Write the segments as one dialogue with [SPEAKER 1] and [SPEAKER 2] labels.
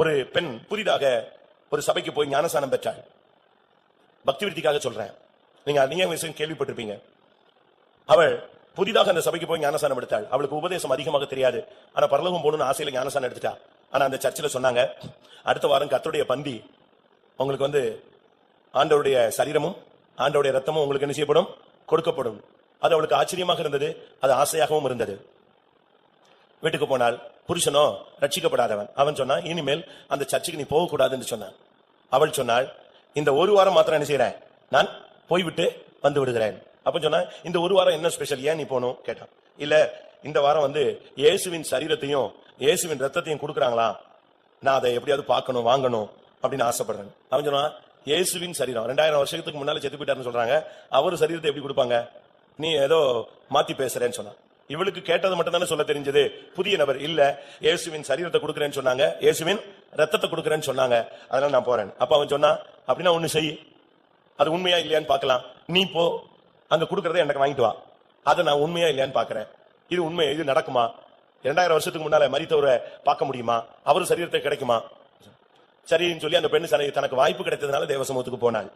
[SPEAKER 1] ஒரு பெண் புதிதாக ஒரு சபைக்கு போய் ஞானசானம் பெற்றாள். பக்தி விருத்திக்காக சொல்றேன், நீங்க விஷயம் கேள்விப்பட்டிருப்பீங்க. அவள் புதிதாக அந்த சபைக்கு போய் ஞானசானம் எடுத்தாள். அவளுக்கு உபதேசம் அதிகமாக தெரியாது. ஆனா பரலோகம் போகணும்னு ஆசையில ஞானசானம் எடுத்துட்டா. ஆனா அந்த சர்ச்சில் சொன்னாங்க, அடுத்த வாரம் கர்த்தருடைய பந்தி உங்களுக்கு ஆண்டவருடைய சரீரமும் ஆண்டவருடைய ரத்தமும் உங்களுக்கு என்ன செய்யப்படும், கொடுக்கப்படும். அது அவளுக்கு ஆச்சரியமாக இருந்தது, அது ஆசையாகவும் இருந்தது. வீட்டுக்கு போனால் புருஷனோ ரட்சிக்கப்படாதவன். அவன் சொன்னான், இனிமேல் அந்த சர்ச்சுக்கு நீ போகக்கூடாதுன்னு சொன்னான். அவள் சொன்னாள், இந்த ஒரு வாரம் மாத்திரம் என்ன செய்யறேன், நான் போய்விட்டு வந்து விடுகிறேன். அப்ப சொன்னா, இந்த ஒரு வாரம் என்ன ஸ்பெஷல், ஏன் நீ போகணும் கேட்டான். இல்ல, இந்த வாரம் இயேசுவின் சரீரத்தையும் இயேசுவின் ரத்தத்தையும் கொடுக்குறாங்களா, நான் அதை எப்படியாவது பார்க்கணும் வாங்கணும் அப்படின்னு ஆசைப்படுறேன். அவன் சொன்னா, இயேசுவின் சரீரம் 2000 வருஷத்துக்கு முன்னால செத்து போயிட்டாருன்னு சொல்றாங்க, அவர் சரீரத்தை எப்படி கொடுப்பாங்க, நீ ஏதோ மாத்தி பேசுறேன்னு சொன்னான். இவளுக்கு கேட்டது மட்டும் தானே சொல்ல தெரிஞ்சது. புதிய நபர் இல்ல, இயேசுவின் சரீரத்தை கொடுக்கறேன்னு சொன்னாங்க, இயேசுவின் ரத்தத்தை கொடுக்கறேன்னு சொன்னாங்க, அதனால நான் போறேன். அப்ப அவன் சொன்னா, அப்படின்னா ஒண்ணு செய், அது உண்மையா இல்லையான்னு பார்க்கலாம். நீ போ, அங்க கொடுக்கறத எனக்கு வாங்கிட்டு வா, அதை நான் உண்மையா இல்லையான்னு பாக்குறேன். இது உண்மை, இது நடக்குமா, 2000 வருஷத்துக்கு முன்னால மரித்தவரை பார்க்க முடியுமா, அவரு சரீரத்தை கிடைக்குமா? சரின்னு சொல்லி அந்த பெண்ணு தனக்கு வாய்ப்பு கிடைத்ததுனால தேவ சமூகத்துக்கு போனாள்,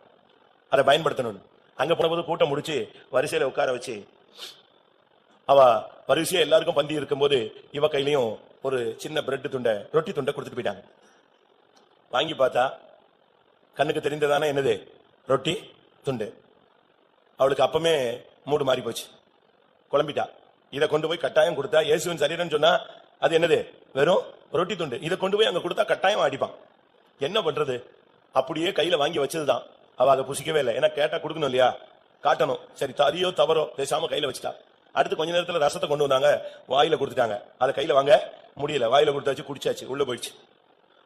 [SPEAKER 1] அதை பயன்படுத்தணும். அங்க போனபோது கூட்டம் முடிச்சு வரிசையில உட்கார வச்சு அவ வரிசையா எல்லாருக்கும் பந்தி இருக்கும்போது இவ கையிலையும் ஒரு சின்ன பிரெட் துண்டை ரொட்டி துண்டை கொடுத்துட்டு போயிட்டாங்க. வாங்கி பார்த்தா கண்ணுக்கு தெரிந்ததானே என்னது, ரொட்டி துண்டு. அவளுக்கு அப்பமே மூடு மாறி போச்சு, குழம்பிட்டா. இதை கொண்டு போய் கட்டாயம் கொடுத்தா, இயேசுவின் சரீரம் சொன்னா அது என்னது, வெறும் ரொட்டி துண்டு. இதை கொண்டு போய் அங்க கொடுத்தா கட்டாயம் அடிப்பான். என்ன பண்றது, அப்படியே கையில வாங்கி வச்சதுதான். அவ அதை புசிக்கவே இல்லை, ஏன்னா கேட்டா கொடுக்கணும் இல்லையா, காட்டணும். சரி, தரியோ தவறோ பேசாம கையில வச்சுட்டா. அடுத்து கொஞ்ச நேரத்துல ரசத்தை கொண்டு வந்தாங்க, வாயில கொடுத்துட்டாங்க. அதை கையில வாங்க முடியல, வாயில கொடுத்தாச்சு, குடிச்சாச்சு, உள்ள போயிடுச்சு.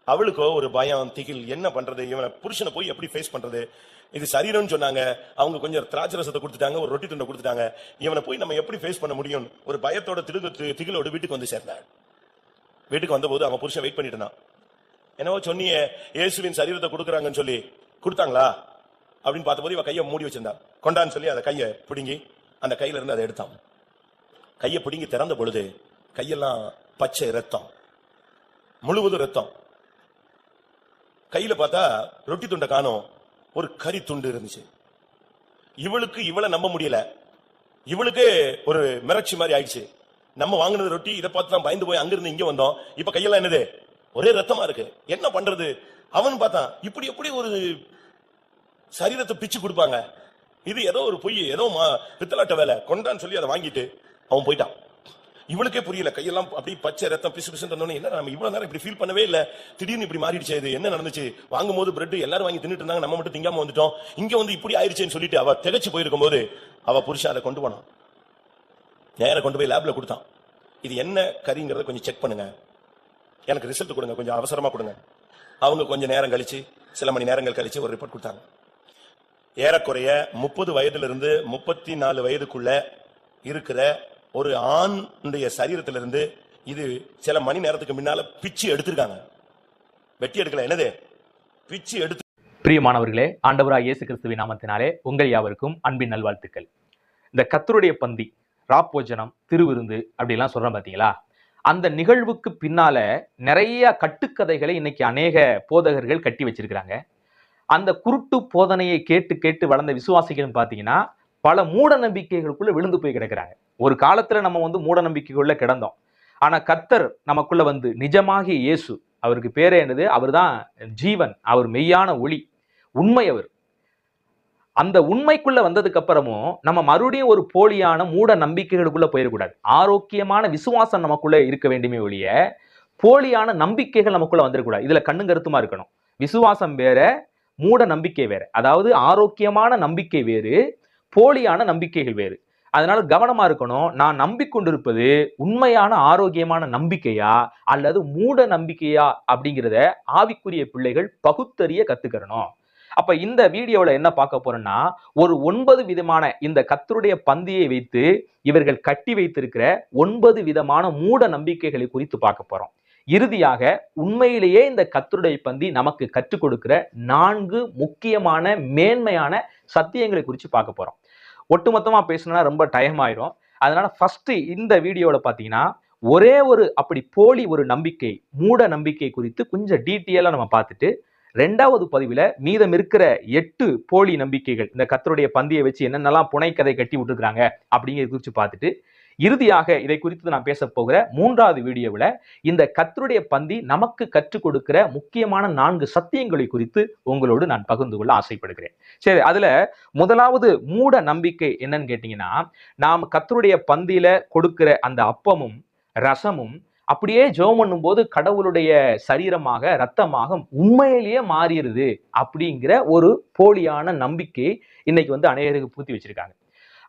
[SPEAKER 1] அவளுக்கோ ஒரு பயம், திகில், என்ன பண்றது, இவனை புருஷனை போய் எப்படி ஃபேஸ் பண்றது. இது சரீரம்னு சொன்னாங்க, அவங்க கொஞ்சம் திராட்சை ரசத்தை கொடுத்துட்டாங்க, ஒரு ரொட்டி துண்டை கொடுத்துட்டாங்க. இவனை போய் நம்ம எப்படி ஃபேஸ் பண்ண முடியும், ஒரு பயத்தோட திகிலோட வீட்டுக்கு வந்து சேர்ந்தாள். வீட்டுக்கு வந்த போது அவன் புருஷன் வெயிட் பண்ணிட்டு இருந்தான். என்னவோ சொன்னியே இயேசுவின் சரீரத்தை கொடுக்குறாங்கன்னு சொல்லி, கொடுத்தாங்களா அப்படின்னு பார்த்தபோது இவ கையை மூடி வச்சிருந்தா. கொண்டான்னு சொல்லி அதை கையை பிடுங்கி அந்த கையில இருந்து அதை எடுத்தான். கையை பிடுங்கி திறந்த பொழுது கையெல்லாம் பச்சை ரத்தம், முழுவதும் ரத்தம். கையில பார்த்தா ரொட்டி துண்டை காணோம், ஒரு கறி துண்டு இருந்துச்சு. இவளுக்கு இவளை நம்ப முடியல, இவளுக்கு ஒரு மிரட்சி மாதிரி ஆயிடுச்சு. நம்ம வாங்கினது ரொட்டி, இதை பார்த்து தான் பயந்து போய் அங்கிருந்து இங்க வந்தோம், இப்ப கையெல்லாம் என்னது, ஒரே ரத்தமா இருக்கு, என்ன பண்றது. அவன் பார்த்தான், இப்படி எப்படி ஒரு சரீரத்தை பிச்சு கொடுப்பாங்க, இது ஏதோ ஒரு பொய், ஏதோ பித்தலாட்ட வேலை, கொண்டான்னு சொல்லி அதை வாங்கிட்டு அவன் போயிட்டான். இவளுக்கே புரியல, கையெல்லாம் அப்படி பச்சை ரத்தம் பிசு பிசு. என்ன நம்ம இவ்வளவு நேரம் இப்படி ஃபீல் பண்ணவே இல்ல, திடீர்னு இப்படி மாறிடுச்சு, இது என்ன நடந்துச்சு, வாங்கும் போது பிரெட் எல்லாரும் வாங்கி தின்னுட்டு இருந்தாங்க, நம்ம மட்டும் திங்காம வந்துட்டோம், இங்க இப்படி ஆயிடுச்சுன்னு சொல்லிட்டு அவ திகச்சு போயிருக்கும் போது அவ புருஷன் அதை கொண்டு போனான். நேரம் கொண்டு போய் லேப்ல கொடுத்தான். இது என்ன கறிங்கிறத கொஞ்சம் செக் பண்ணுங்க, எனக்கு ரிசல்ட் கொடுங்க, கொஞ்சம் அவசரமா கொடுங்க. அவங்க கொஞ்சம் நேரம் கழிச்சு, சில மணி நேரங்கள் கழிச்சு ஒரு ரிப்போர்ட் கொடுத்தாங்க. ஏறக்குறைய 30 வயதிலிருந்து 34 வயதுக்குள்ள இருக்கிற ஒரு ஆணுடைய சரீரத்திலிருந்து இது சில மணி நேரத்துக்கு முன்னால பிச்சு எடுத்திருக்காங்க. வெட்டி எடுக்கல, என்னது, பிச்சு எடுத்து.
[SPEAKER 2] பிரியமானவர்களே, ஆண்டவராகிய இயேசு கிறிஸ்துவின் நாமத்தினாலே உங்கள் யாவருக்கும் அன்பின் நல்வாழ்த்துக்கள். இந்த கர்த்தருடைய பந்தி, ராப்போஜனம், திருவிருந்து அப்படிலாம் சொல்றோம் பாத்தீங்களா, அந்த நிகழ்வுக்கு பின்னால நிறைய கட்டுக்கதைகளை இன்னைக்கு அநேக போதகர்கள் கட்டி வச்சிருக்கிறாங்க. அந்த குருட்டு போதனையை கேட்டு கேட்டு வளர்ந்த விசுவாசிகள் பாத்தீங்கன்னா பல மூட நம்பிக்கைகளுக்குள்ள விழுந்து போய் கிடக்கிறாங்க. ஒரு காலத்துல நம்ம மூட நம்பிக்கைக்குள்ள கிடந்தோம். ஆனா கர்த்தர் நமக்குள்ள நிஜமாகிய இயேசு, அவருக்கு பேரே என்னது, அவர் தான் ஜீவன், அவர் மெய்யான ஒளி, உண்மை. அவர் அந்த உண்மைக்குள்ள வந்ததுக்கு அப்புறமும் நம்ம மறுபடியும் ஒரு போலியான மூட நம்பிக்கைகளுக்குள்ள போயிடக்கூடாது. ஆரோக்கியமான விசுவாசம் நமக்குள்ள இருக்க வேண்டுமே ஒழிய போலியான நம்பிக்கைகள் நமக்குள்ள வந்துடக்கூடாது. இதுல கண்ணும் கருத்துமா இருக்கணும். விசுவாசம் வேற, மூட நம்பிக்கை வேற. அதாவது ஆரோக்கியமான நம்பிக்கை வேறு, போலியான நம்பிக்கைகள் வேறு. அதனால கவனமா இருக்கணும். நான் நம்பிக்கொண்டிருப்பது உண்மையான ஆரோக்கியமான நம்பிக்கையா அல்லது மூட நம்பிக்கையா அப்படிங்கிறத ஆவிக்குரிய பிள்ளைகள் பகுத்தறிய கத்துக்கிறணும். அப்ப இந்த வீடியோல என்ன பார்க்க போறோம்னா, ஒரு 9 விதமான இந்த கர்த்தருடைய பந்தியை வைத்து இவர்கள் கட்டி வைத்திருக்கிற 9 விதமான மூட நம்பிக்கைகளை குறித்து பார்க்க போறோம். இறுதியாக உண்மையிலேயே இந்த கர்த்தருடைய பந்தி நமக்கு கற்றுக் கொடுக்கிற 4 முக்கியமான மேன்மையான சத்தியங்களை குறித்து பார்க்க போறோம். ஒட்டுமொத்தமா பேசணும்னா ரொம்ப டைம் ஆயிரும். அதனால ஃபர்ஸ்ட் இந்த வீடியோல பாத்தீங்கன்னா ஒரே ஒரு அப்படி போலி ஒரு நம்பிக்கை, மூட நம்பிக்கை குறித்து கொஞ்சம் டீட்டெயிலா நம்ம பார்த்துட்டு, 2வது பதிவுல மீதம் இருக்கிற 8 போலி நம்பிக்கைகள், இந்த கர்த்தருடைய பந்தியை வச்சு என்னென்னலாம் புனைக்கதை கட்டி விட்டுருக்காங்க அப்படிங்கிறத குறித்து பார்த்துட்டு, இறுதியாக இதை குறித்து நான் பேச போகிற 3வது வீடியோவில் இந்த கர்த்தருடைய பந்தி நமக்கு கற்றுக் கொடுக்கிற முக்கியமான 4 சத்தியங்களை குறித்து உங்களோடு நான் பகிர்ந்து கொள்ள ஆசைப்படுகிறேன். சரி, அதுல முதலாவது மூட நம்பிக்கை என்னன்னு கேட்டீங்கன்னா, நாம் கர்த்தருடைய பந்தியில கொடுக்கிற அந்த அப்பமும் ரசமும் அப்படியே ஜெபம் பண்ணும்போது கடவுளுடைய சரீரமாக ரத்தமாக உண்மையிலேயே மாறிடுது அப்படிங்கிற ஒரு போலியான நம்பிக்கை இன்னைக்கு வந்து அநேகருக்கு பூத்தி வச்சிருக்காங்க.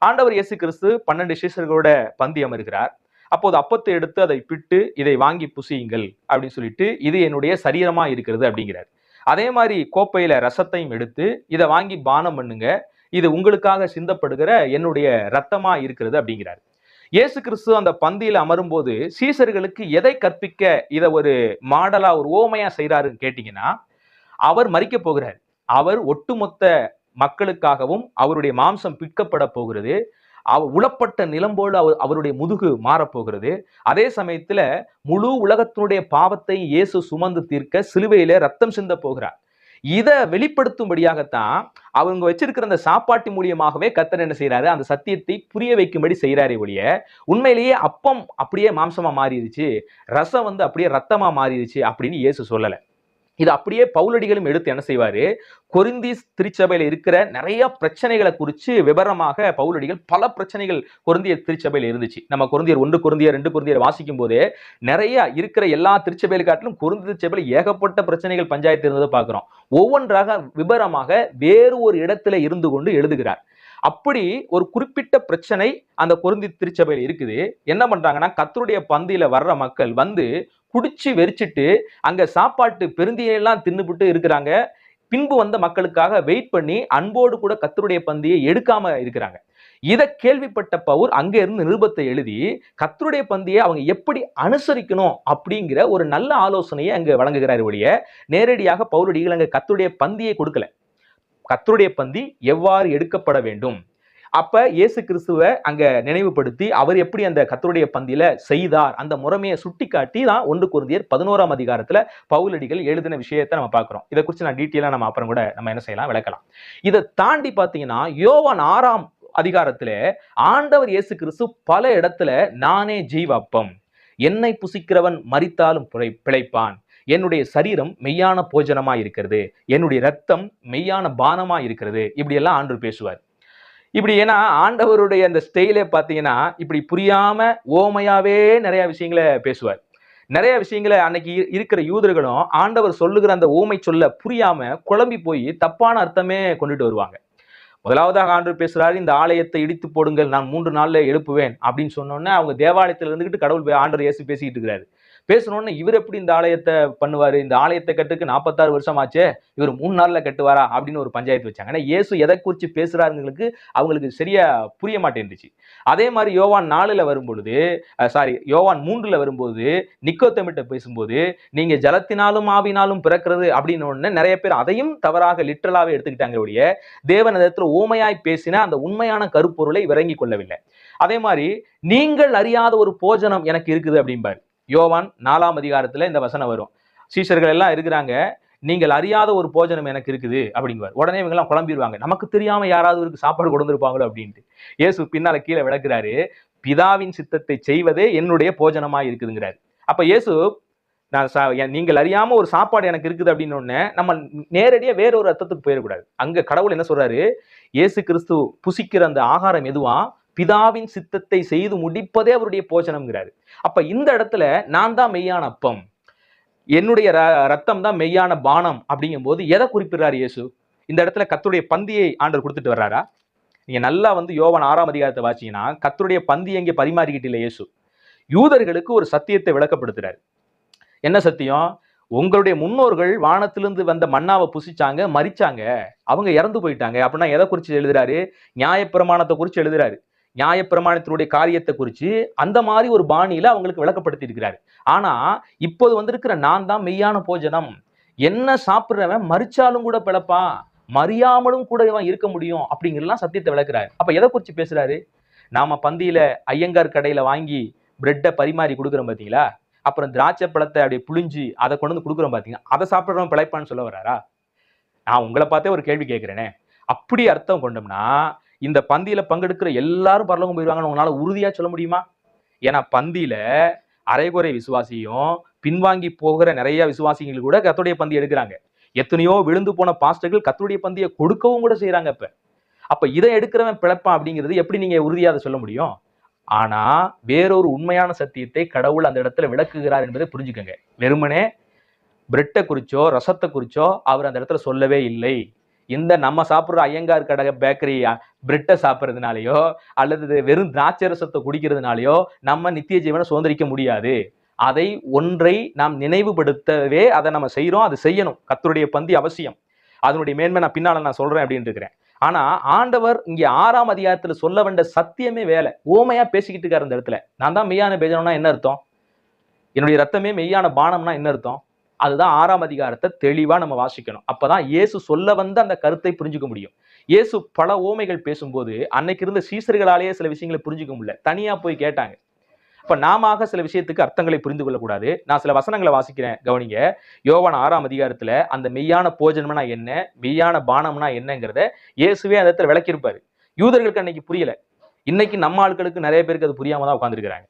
[SPEAKER 2] ஆண்டவர் இயேசு கிறிஸ்து 12 சீஷர்களோட பந்தி அமர்கிறார். அப்போது அப்பத்தை எடுத்து அதை பிட்டு இதை வாங்கி புசியுங்கள் அப்படின்னு சொல்லிட்டு, இது என்னுடைய சரீரமா இருக்கிறது அப்படிங்கிறார். அதே மாதிரி கோப்பையில ரசத்தையும் எடுத்து இதை வாங்கி பானம் பண்ணுங்க, இது உங்களுக்காக சிந்தப்படுகிற என்னுடைய ரத்தமா இருக்கிறது அப்படிங்கிறார். இயேசு கிறிஸ்து அந்த பந்தியில அமரும்போது சீசர்களுக்கு எதை கற்பிக்க இதை ஒரு மாடலா ஒரு ஓமையா செய்யறாருன்னு கேட்டீங்கன்னா, அவர் மரிக்க போகிறார். அவர் ஒட்டுமொத்த மக்களுக்காகவும் அவருடைய மாம்சம் பிற்கப்பட போகிறது. உளப்பட்ட நிலம்போடு அவருடைய முதுகு மாறப்போகிறது. அதே சமயத்துல முழு உலகத்தினுடைய பாவத்தை இயேசு சுமந்து தீர்க்க சிலுவையில ரத்தம் சிந்த போகிறார். இதை வெளிப்படுத்தும்படியாகத்தான் அவங்க வச்சிருக்கிற அந்த சாப்பாட்டு மூலியமாகவே கர்த்தர் என்ன செய்யறாரு, அந்த சத்தியத்தை புரிய வைக்கும்படி செய்யறாரே ஒழிய, உண்மையிலேயே அப்பம் அப்படியே மாம்சமா மாறிடுச்சு, ரசம் வந்து அப்படியே ரத்தமா மாறிடுச்சு அப்படின்னு இயேசு சொல்லல. இது அப்படியே பவுலடிகளும் எடுத்து என்ன செய்வாரு, கொரிந்திஸ் திருச்சபையில இருக்கிற நிறைய பிரச்சனைகளை குறித்து விவரமாக பவுலடிகள் பல பிரச்சனைகள் கொரிந்தியர் திருச்சபையில இருந்துச்சு. நம்ம கொரிந்தியர் 1 கொரிந்தியர் 2 கொரிந்தியர் வாசிக்கும் போதே நிறைய இருக்கிற எல்லா திருச்சபையில காட்டிலும் கொரிந்தி திருச்சபையில ஏகப்பட்ட பிரச்சனைகள் பஞ்சாயத்து இருந்ததை பார்க்கிறோம். ஒவ்வொன்றாக விவரமாக வேறு ஒரு இடத்துல இருந்து கொண்டு எழுதுகிறார். அப்படி ஒரு குறிப்பிட்ட பிரச்சனை அந்த கொரிந்தி திருச்சபையில இருக்குது. என்ன பண்றாங்கன்னா, கர்த்தருடைய பந்தியில வர்ற மக்கள் வந்து குடிச்சு வெறிச்சிட்டு அங்க சாப்பாட்டு பெருந்தியெல்லாம் தின்னுபிட்டு இருக்கிறாங்க. பின்பு வந்த மக்களுக்காக வெயிட் பண்ணி அன்போடு கூட கர்த்தருடைய பந்தியை எடுக்காம இருக்கிறாங்க. இதை கேள்விப்பட்ட பவுல் அங்க இருந்து நிருபத்தை எழுதி கர்த்தருடைய பந்தியை அவங்க எப்படி அனுசரிக்கணும் அப்படிங்கிற ஒரு நல்ல ஆலோசனையை அங்க வழங்குகிறார் ஒழிய, நேரடியாக பவுலடிகள் அங்க கர்த்தருடைய பந்தியை கொடுக்கல. கர்த்தருடைய பந்தி எவ்வாறு எடுக்கப்பட வேண்டும், அப்ப இயேசு கிறிஸ்துவை அங்க நினைவுபடுத்தி அவர் எப்படி அந்த கர்த்தருடைய பந்தியில செய்தார், அந்த முறைமையை சுட்டி காட்டி தான் 1 கொரிந்தியர் 11ஆம் அதிகாரத்துல பவுலடிகள் எழுதின விஷயத்தை நம்ம பார்க்கிறோம். இதை குறித்து நான் டீட்டெயிலா நம்ம அப்புறம் கூட நம்ம என்ன செய்யலாம், விளக்கலாம். இதை தாண்டி பாத்தீங்கன்னா, யோவான் 6ஆம் அதிகாரத்துல ஆண்டவர் இயேசு கிறிஸ்து பல இடத்துல நானே ஜீவ அப்பம், என்னை புசிக்கிறவன் மரித்தாலும் பிழைப்பான், என்னுடைய சரீரம் மெய்யான போஜனமா இருக்கிறது, என்னுடைய ரத்தம் மெய்யான பானமா இருக்கிறது, இப்படி எல்லாம் ஆண்டவர் பேசுவார். இப்படி ஏன்னா ஆண்டவருடைய அந்த ஸ்டைலே பார்த்தீங்கன்னா இப்படி புரியாம ஓமையாவே நிறைய விஷயங்களை பேசுவார். நிறைய விஷயங்களை அன்னைக்கு இருக்கிற யூதர்களும் ஆண்டவர் சொல்லுகிற அந்த ஓமை சொல்ல புரியாம குழம்பி போய் தப்பான அர்த்தமே கொண்டுட்டு வருவாங்க. முதலாவதாக ஆண்டவர் பேசுறாரு, இந்த ஆலயத்தை இடித்து போடுங்கள், நான் 3 நாள்ல எழுப்புவேன் அப்படின்னு சொன்னோன்னே அவங்க தேவாலயத்தில் இருந்துகிட்டு கடவுள் ஆண்டவர் இயேசு பேசிக்கிட்டு இருக்கிறாரு. பேசணும்னு இவர் எப்படி இந்த ஆலயத்தை பண்ணுவாரு, இந்த ஆலயத்தை கட்டுக்கு 46 வருஷம் ஆச்சே, இவர் 3 நாள்ல கட்டுவாரா அப்படின்னு ஒரு பஞ்சாயத்து வச்சாங்க. ஏன்னா இயேசு எதை குறித்து பேசுறாருங்களுக்கு அவங்களுக்கு சரியா புரிய மாட்டேன்ருச்சு. அதே மாதிரி யோவான் 4ல வரும்பொழுது யோவான் 3ல வரும்போது நிக்கோதேமிட்ட பேசும்போது, நீங்க ஜலத்தினாலும் ஆவினாலும் பிறக்கிறது அப்படின்னு நிறைய பேர் அதையும் தவறாக லிட்டரலாவே எடுத்துக்கிட்டாங்க ஒழிய, தேவன் இடத்துல ஓமையாய் பேசின அந்த உண்மையான கருப்பொருளை விளங்கி கொள்ளவில்லை. அதே மாதிரி நீங்கள் அறியாத ஒரு போஜனம் எனக்கு இருக்குது அப்படிம்பாரு. யோவான் 4ஆம் அதிகாரத்துல இந்த வசனம் வரும். சீஷர்கள் எல்லாம் இருக்கிறாங்க, நீங்கள் அறியாத ஒரு போஜனம் எனக்கு இருக்குது அப்படிங்குவார். உடனே இவங்க எல்லாம் குழம்பிடுவாங்க, நமக்கு தெரியாம யாராவது ஒரு சாப்பாடு கொண்டு இருப்பாங்களோ அப்படின்ட்டு. இயேசு பின்னால கீழே விளக்குறாரு, பிதாவின் சித்தத்தை செய்வதே என்னுடைய போஜனமா இருக்குதுங்கிறாரு. அப்ப இயேசு நீங்கள் அறியாம ஒரு சாப்பாடு எனக்கு இருக்குது அப்படின்னு ஒண்ணு நம்ம நேரடியா வேற ஒரு அர்த்தத்துக்கு போயிடக்கூடாது. அங்க கடவுள் என்ன சொல்றாரு, இயேசு கிறிஸ்து புசிக்கிற அந்த ஆகாரம் எதுவா, பிதாவின் சித்தத்தை செய்து முடிப்பதே அவருடைய போஜனம்ங்கிறாரு. அப்ப இந்த இடத்துல நான் தான் மெய்யான அப்பம், என்னுடைய ரத்தம் தான் மெய்யான பானம் அப்படிங்கும் போது எதை குறிப்பிடுறாரு இயேசு? இந்த இடத்துல கர்த்தருடைய பந்தியை ஆண்டவர் கொடுத்துட்டு வர்றாரா? நீங்க நல்லா வந்து யோவான் 6ஆம் அதிகாரத்தை வாசிங்கன்னா, கர்த்தருடைய பந்தி எங்கே பரிமாறிக்கிட்டு இல்லை இயேசு, யூதர்களுக்கு ஒரு சத்தியத்தை விளக்கப்படுத்துறாரு. என்ன சத்தியம்? உங்களுடைய முன்னோர்கள் வானத்திலிருந்து வந்த மன்னாவை புசிச்சாங்க, மரிச்சாங்க, அவங்க இறந்து போயிட்டாங்க அப்படின்னா எதை குறித்து எழுதுறாரு? நியாயப்பிரமாணத்தை குறித்து எழுதுறாரு. நியாயப்பிரமாணத்தினுடைய காரியத்தை குறித்து அந்த மாதிரி ஒரு பாணியில அவங்களுக்கு விளக்கப்படுத்தி இருக்கிறாரு. ஆனா இப்போது வந்திருக்கிற நான் தான் மெய்யான போஜனம், என்ன சாப்பிடுறவன் மரிச்சாலும் கூட பிழைப்பான், மறியாமலும் கூட இவன் இருக்க முடியும் அப்படிங்கிறலாம் சத்தியத்தை விளக்குறாரு. அப்ப எதை குறித்து பேசுறாரு? நாம பந்தியில ஐயங்கார் கடையில வாங்கி பிரெட்டை பரிமாறி கொடுக்குறோம் பாத்தீங்களா, அப்புறம் திராட்சை பழத்தை அப்படியே புளிஞ்சு அதை கொண்டு வந்து கொடுக்குறோம் பாத்தீங்கன்னா, அதை சாப்பிடுறவன் பிழைப்பான்னு சொல்ல வர்றாரா? நான் உங்களை பார்த்தே ஒரு கேள்வி கேட்கிறேனே. அப்படி அர்த்தம் கொண்டோம்னா இந்த பந்தியில பங்கெடுக்கிற எல்லாரும் பரலோகம் போயிடுவாங்கன்னு உங்களால உறுதியா சொல்ல முடியுமா? ஏன்னா பந்தியில அரைகுறை விசுவாசியும் பின்வாங்கி போகிற நிறைய விசுவாசிகள் கூட கர்த்தருடைய பந்தி எடுக்கிறாங்க. எத்தனையோ விழுந்து போன பாஸ்டர்கள் கர்த்தருடைய பந்தியை கொடுக்கவும் கூட செய்யறாங்க. அப்ப இதை எடுக்கிறவன் பிழைப்பான் அப்படிங்கிறது எப்படி நீங்க உறுதியா அதை சொல்ல முடியும்? ஆனா வேறொரு உண்மையான சத்தியத்தை கடவுள் அந்த இடத்துல விளக்குகிறார் என்பதை புரிஞ்சுக்கங்க. வெறுமனே பிரெட்டை குறிச்சோ ரசத்தை குறிச்சோ அவர் அந்த இடத்துல சொல்லவே இல்லை. இந்த நம்ம சாப்பிடுற ஐயங்கார் கடை பேக்கரி பிரெட்டை சாப்பிட்றதுனாலயோ அல்லது வெறும் திராட்சை ரசத்தை குடிக்கிறதுனாலயோ நம்ம நித்திய ஜீவனை சுதந்திரிக்க முடியாது. அதை ஒன்றை நாம் நினைவுபடுத்தவே அதை நம்ம செய்யறோம். அது செய்யணும். கர்த்தருடைய பந்தி அவசியம். அதனுடைய மேன்மை நான் பின்னால நான் சொல்றேன் அப்படின்னு இருக்கிறேன். ஆனா ஆண்டவர் இங்க 6ஆம் அதிகாரத்துல சொல்ல வேண்ட சத்தியமே வேலை. ஓமையா பேசிக்கிட்டு இருக்காரு அந்த இடத்துல. நான் தான் மெய்யான பேஜனம்னா என்ன அர்த்தம்? என்னுடைய ரத்தமே மெய்யான பானம்னா என்ன அர்த்தம்? அதுதான் 6ஆம் அதிகாரத்தை தெளிவா நம்ம வாசிக்கணும். அப்பதான் இயேசு சொல்ல வந்த அந்த கருத்தை புரிஞ்சுக்க முடியும். இயேசு பல ஓமைகள் பேசும்போது அன்னைக்கு இருந்த சீசர்களாலேயே சில விஷயங்களை புரிஞ்சுக்க முடியல. தனியா போய் கேட்டாங்க. அப்ப நாம சில விஷயத்துக்கு அர்த்தங்களை புரிந்து கொள்ளக்கூடாது. நான் சில வசனங்களை வாசிக்கிறேன், கவனிங்க. யோவான் 6ஆம் அதிகாரத்துல அந்த மெய்யான போஜனம்னா என்ன, மெய்யான பானம்னா என்னங்கிறத இயேசுவே அந்த இடத்துல விளக்கியிருப்பாரு. யூதர்களுக்கு அன்னைக்கு புரியல. இன்னைக்கு நம்ம ஆட்களுக்கு நிறைய பேருக்கு அது புரியாம தான் உட்கார்ந்துருக்கிறாங்க.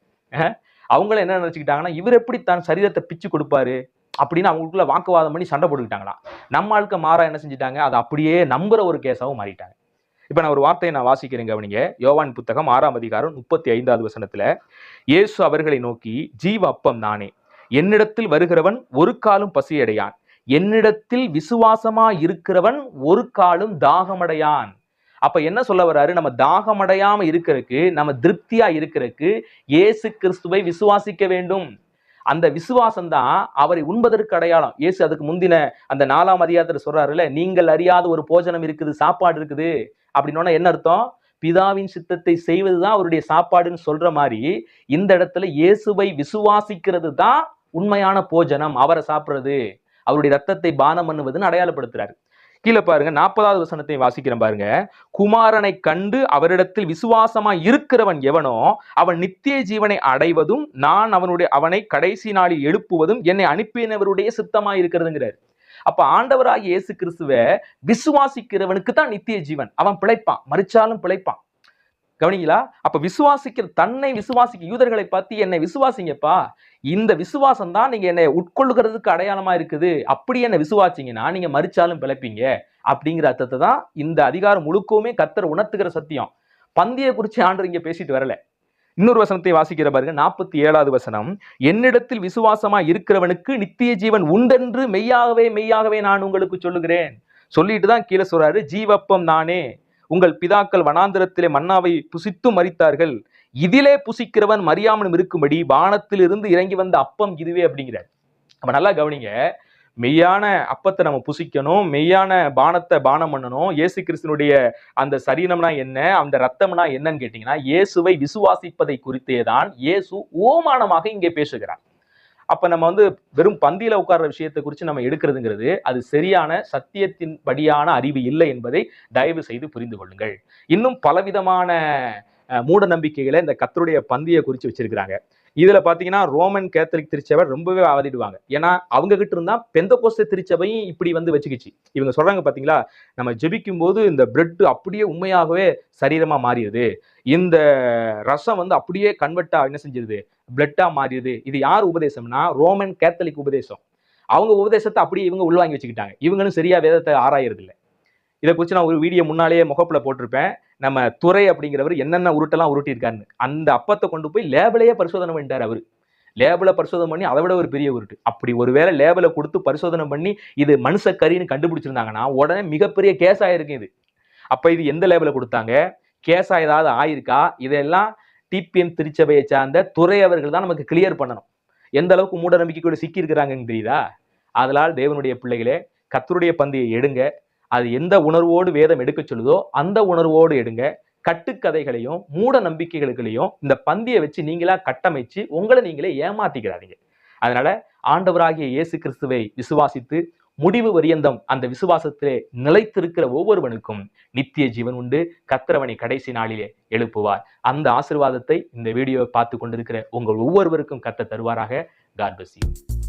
[SPEAKER 2] அவங்கள என்ன நினைச்சுக்கிட்டாங்கன்னா, இவர் எப்படி தான் சரீரத்தை பிச்சு கொடுப்பாரு அப்படின்னு அவங்களுக்குள்ள வாக்குவாதம் பண்ணி சண்டை போட்டுக்கிட்டாங்களாம். நம்ம ஆட்க மாறா என்ன செஞ்சுட்டாங்க, அதை அப்படியே நம்புற ஒரு கேஸாவும் மாறிட்டாங்க. இப்ப நான் ஒரு வார்த்தையை நான் வாசிக்கிறேன், கவனிங்க. யோவான் புத்தகம் 6ஆம் அதிகாரம் 35வது வசனத்துல, இயேசு அவர்களை நோக்கி, ஜீவ அப்பம் நானே, என்னிடத்தில் வருகிறவன் ஒரு காலும் பசியடையான், என்னிடத்தில் விசுவாசமா இருக்கிறவன் ஒரு காலும் தாகமடையான். அப்ப என்ன சொல்ல வர்றாரு? நம்ம தாகமடையாம இருக்கிறதுக்கு, நம்ம திருப்தியா இருக்கிறதுக்கு இயேசு கிறிஸ்துவை விசுவாசிக்க வேண்டும். அந்த விசுவாசம் தான் அவரை உண்பதற்கு அடையாளம். இயேசு அதுக்கு முந்தின அந்த 4ஆம் அதிகாரத்துல சொல்றாருல்ல, நீங்கள் அறியாத ஒரு போஜனம் இருக்குது, சாப்பாடு இருக்குது அப்படின்னா என்ன அர்த்தம்? பிதாவின் சித்தத்தை செய்வதுதான் அவருடைய சாப்பாடுன்னு சொல்ற மாதிரி இந்த இடத்துல இயேசுவை விசுவாசிக்கிறது தான் உண்மையான போஜனம். அவரை சாப்பிடுறது, அவருடைய ரத்தத்தை பானம் பண்ணுவதுன்னு அடையாளப்படுத்துறாரு. கீழே பாருங்க, 40வது வசனத்தை வாசிக்கிறேன் பாருங்க. குமாரனை கண்டு அவரிடத்தில் விசுவாசமா இருக்கிறவன் எவனோ அவன் நித்திய ஜீவனை அடைவதும் நான் அவனை கடைசி நாளில் எழுப்புவதும் என்னை அனுப்பினவருடைய சித்தமா இருக்கிறதுங்கிறார். அப்ப ஆண்டவராகிய இயேசு கிறிஸ்துவை விசுவாசிக்கிறவனுக்கு தான் நித்திய ஜீவன். அவன் பிழைப்பான், மரிச்சாலும் பிழைப்பான். கவனிங்களா? அப்ப தன்னை விசுவாசிக்க யூதர்களை பார்த்து என்னை விசுவாசிங்கப்பா, இந்த விசுவாசம் தான் நீங்க என்னை உட்கொள்ளுகிறதுக்கு அடையாளமா இருக்குது, அப்படி என்னை விசுவாசிங்கன்னா நீங்க மரிச்சாலும் பிழைப்பீங்க அப்படிங்கிற அர்த்தத்தை தான் இந்த அதிகாரம் முழுக்கவுமே கர்த்தர் உணர்த்துகிற சத்தியம். பந்தியை குறித்து ஆண்டவர் இங்க பேசிட்டு வரல. இன்னொரு வசனத்தை வாசிக்கிற பாருங்க, 47வது வசனம், என்னிடத்தில் விசுவாசமா இருக்கிறவனுக்கு நித்திய ஜீவன் உண்டென்று மெய்யாகவே நான் உங்களுக்கு சொல்லுகிறேன். சொல்லிட்டு தான் கீழே சொல்றாரு, ஜீவப்பம் நானே, உங்கள் பிதாக்கள் வனாந்திரத்திலே மன்னாவை புசித்து மரித்தார்கள், இதிலே புசிக்கிறவன் மரியாமலும் இருக்கும்படி வானத்திலிருந்து இறங்கி வந்த அப்பம் இதுவே அப்படிங்கிறார். அப்ப நல்லா கவனிங்க, மெய்யான அப்பத்தை நம்ம புசிக்கணும், மெய்யான பானத்தை பானம் பண்ணணும். இயேசு கிறிஸ்துனுடைய அந்த சரீரம்னா என்ன, அந்த ரத்தம்னா என்னன்னு கேட்டீங்கன்னா, இயேசுவை விசுவாசிப்பதை குறித்தேதான் இயேசு ஓமானமாக இங்கே பேசுகிறார். அப்ப நம்ம வெறும் பந்தியில உட்கார்ற விஷயத்தை குறித்து நம்ம எடுக்கிறதுங்கிறது அது சரியான சத்தியத்தின் படியான அறிவு இல்லை என்பதை தயவு செய்து புரிந்து கொள்ளுங்கள். இன்னும் பலவிதமான மூட நம்பிக்கைகளை இந்த கர்த்தருடைய பந்தியை குறித்து வச்சிருக்கிறாங்க. இதுல பாத்தீங்கன்னா ரோமன் கேத்தலிக் திருச்சபை ரொம்பவே அவதிடுவாங்க. ஏன்னா அவங்க கிட்ட இருந்தா பெந்தகோஸ்தே திருச்சபையும் இப்படி வச்சுக்கிச்சு. இவங்க சொல்றாங்க பாத்தீங்களா, நம்ம ஜெபிக்கும் போது இந்த பிரெட் அப்படியே உண்மையாகவே சரீரமா மாறிடுது, இந்த ரசம் அப்படியே கன்வெர்ட்டா என்ன செஞ்சிருது, பிளட்டா மாறிடுது. இது யார் உபதேசம்னா ரோமன் கேத்தலிக் உபதேசம். அவங்க உபதேசத்தை அப்படியே இவங்க உள்வாங்கி வச்சுக்கிட்டாங்க. இவங்களும் சரியா வேதத்தை ஆராயறது இல்லை. இதை குறித்து நான் ஒரு வீடியோ முன்னாலேயே முகப்புல போட்டிருப்பேன். நம்ம துறை அப்படிங்கிறவர் என்னென்ன உருட்டெல்லாம் உருட்டிருக்காருன்னு. அந்த அப்பத்தை கொண்டு போய் லேபிளையே பரிசோதனை பண்ணிட்டார் அவரு. லேபிளை பரிசோதனை பண்ணி அதை விட ஒரு பெரிய உருட்டு. அப்படி ஒருவேளை லேபிளை கொடுத்து பரிசோதனை பண்ணி இது மனுஷ கறின்னு கண்டுபிடிச்சிருந்தாங்கன்னா உடனே மிகப்பெரிய கேஸ் ஆயிருக்கு இது. அப்ப இது எந்த லேபிளை கொடுத்தாங்க, கேஸா ஏதாவது ஆயிருக்கா, இதெல்லாம் டிபிஎம் திருச்சபையை சார்ந்த துறை அவர்கள் தான் நமக்கு கிளியர் பண்ணணும். எந்த அளவுக்கு மூட நம்பிக்கையோட சிக்கி இருக்கிறாங்கன்னு தெரியுதா? அதனால் தேவனுடைய பிள்ளைகளே, கர்த்தருடைய பந்தியை எடுங்க. அது எந்த உணர்வோடு வேதம் எடுக்க சொல்லுதோ அந்த உணர்வோடு எடுங்க. கட்டுக்கதைகளையும் மூட நம்பிக்கைகளையும் இந்த பந்தியை வச்சு நீங்களா கட்டமைச்சு உங்களை நீங்களே ஏமாத்திக்கிறாதீங்க. அதனால ஆண்டவராகிய இயேசு கிறிஸ்துவை விசுவாசித்து முடிவு வரியந்தம் அந்த விசுவாசத்திலே நிலைத்திருக்கிற ஒவ்வொருவனுக்கும் நித்திய ஜீவன் உண்டு. கர்த்தர் அவனை கடைசி நாளிலே எழுப்புவார். அந்த ஆசீர்வாதத்தை இந்த வீடியோவை பார்த்து கொண்டிருக்கிற உங்கள் ஒவ்வொருவருக்கும் கர்த்தர் தருவாராக. God bless you.